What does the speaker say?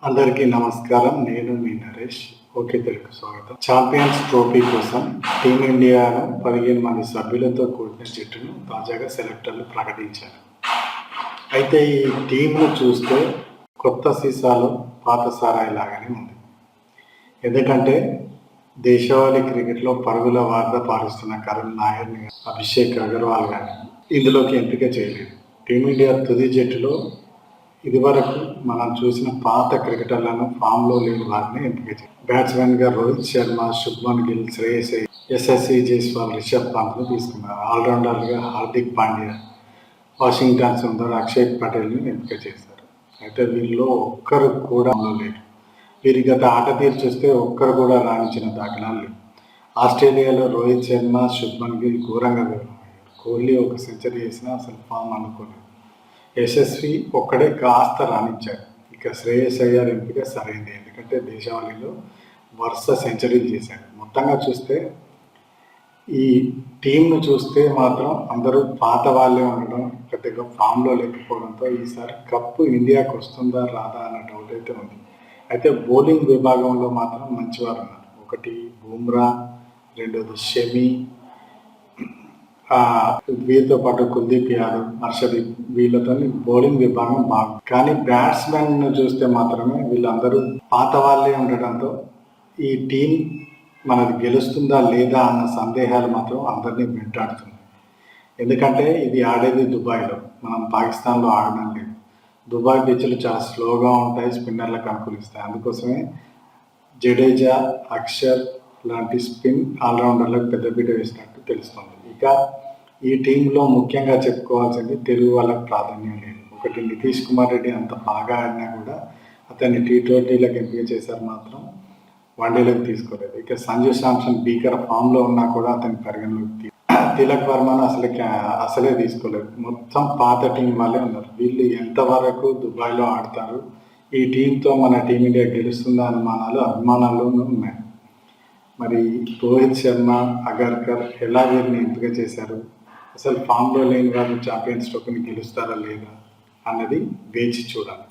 అందరికీ నమస్కారం. నేను మీ నరేష్. ఓకే తెలుగు స్వాగతం. ఛాంపియన్స్ ట్రోఫీ కోసం టీమిండియాను 15 మంది సభ్యులతో కూడిన జట్టును తాజాగా సెలెక్టర్లు ప్రకటించారు. అయితే ఈ టీంను చూస్తే కొత్త సీసాలు పాత సారాయి లాగానే ఉంది. ఎందుకంటే దేశవాళీ క్రికెట్లో పరుగుల వార్త పాలిస్తున్న కరుణ్ నాయర్ని, అభిషేక్ అగర్వాల్ కానీ ఇందులోకి ఎంపిక చేయలేదు. టీమిండియా తుది జట్టులో ఇదివరకు మనం చూసిన పాత క్రికెటర్లను ఫామ్లో లేని వారిని ఎంపిక చేయాలి. బ్యాట్స్మెన్గా రోహిత్ శర్మ, శుభ్మన్ గిల్, శ్రేయస్ అయ్యర్, యశస్వి జైస్వాల్, రిషబ్ పంత్ను తీసుకున్నారు. ఆల్రౌండర్గా హార్దిక్ పాండ్యా, వాషింగ్టన్ సుందర్, అక్షయ్ పటేల్ని ఎంపిక చేశారు. అయితే వీళ్ళలో ఒక్కరు కూడా లేరు. వీరి గత ఆట తీరు చూస్తే ఒక్కరు కూడా రాణించిన దాఖలాలు లేవు. ఆస్ట్రేలియాలో రోహిత్ శర్మ, శుభ్మన్ గిల్ ఘోరంగా విఫలమయ్యారు. కోహ్లీ ఒక సెంచరీ వేసినా అసలు ఫామ్ అనుకోలేదు. యశస్వి ఒక్కడే కాస్త రాణించాడు. ఇక శ్రేయస్ అయ్యర్ ఎంపిక సరైంది, ఎందుకంటే దేశవాళీలో వరుస సెంచరీలు చేశాడు. మొత్తంగా చూస్తే ఈ టీంను చూస్తే మాత్రం అందరూ పాత వాళ్ళే ఉండడం, పెద్దగా ఫామ్లో లేకపోవడంతో ఈసారి కప్పు ఇండియాకు వస్తుందా రాదా అన్న డౌట్ అయితే ఉంది. అయితే బౌలింగ్ విభాగంలో మాత్రం మంచివారు ఉన్నారు. ఒకటి బుమ్రా, రెండోది షమి, వీరితో పాటు కుల్దీప్ యాదవ్, హర్షదీప్, వీళ్ళతో బౌలింగ్ విభాగం బాగుంది. కానీ బ్యాట్స్మెన్ చూస్తే మాత్రమే వీళ్ళందరూ పాత వాళ్ళే ఉండటంతో ఈ టీం మనది గెలుస్తుందా లేదా అన్న సందేహాలు మాత్రం అందరినీ వెంటాడుతుంది. ఎందుకంటే ఇది ఆడేది దుబాయ్లో, మనం పాకిస్తాన్లో ఆడడం లేదు. దుబాయ్ పిచ్లు చాలా స్లోగా ఉంటాయి, స్పిన్నర్లకు అనుకూలిస్తాయి. అందుకోసమే జడేజా, అక్షర్ లాంటి స్పిన్ ఆల్రౌండర్లకు పెద్దపీట వేసినట్టు తెలుస్తుంది. ఇక ఈ టీంలో ముఖ్యంగా చెప్పుకోవాల్సింది తెలుగు వాళ్ళకి ప్రాధాన్యం లేదు. ఒకటి నితీష్ కుమార్ రెడ్డి అంత బాగా ఆడినా కూడా అతన్ని టీ20లకు ఎంపిక చేశారు, మాత్రం వన్డేలకు తీసుకోలేదు. ఇక సంజు శాంసన్ భీకర ఫామ్లో ఉన్నా కూడా అతని పరిగణలోకి తిలక్ వర్మను అసలే తీసుకోలేదు. మొత్తం పాత టీం వాళ్ళే ఉన్నారు. వీళ్ళు ఎంతవరకు దుబాయ్లో ఆడతారు, ఈ టీంతో మన టీమిండియా గెలుస్తుందా అభిమానాల్లోనూ ఉన్నాయి. మరి రోహిత్ శర్మ, అగర్కర్ ఎలా వీరిని ఎంపిక చేశారు, అసలు ఫామ్లో లేని వాళ్ళు ఛాంపియన్స్ ట్రోఫీని గెలుస్తారా లేదా అన్నది వేచి చూడాలి.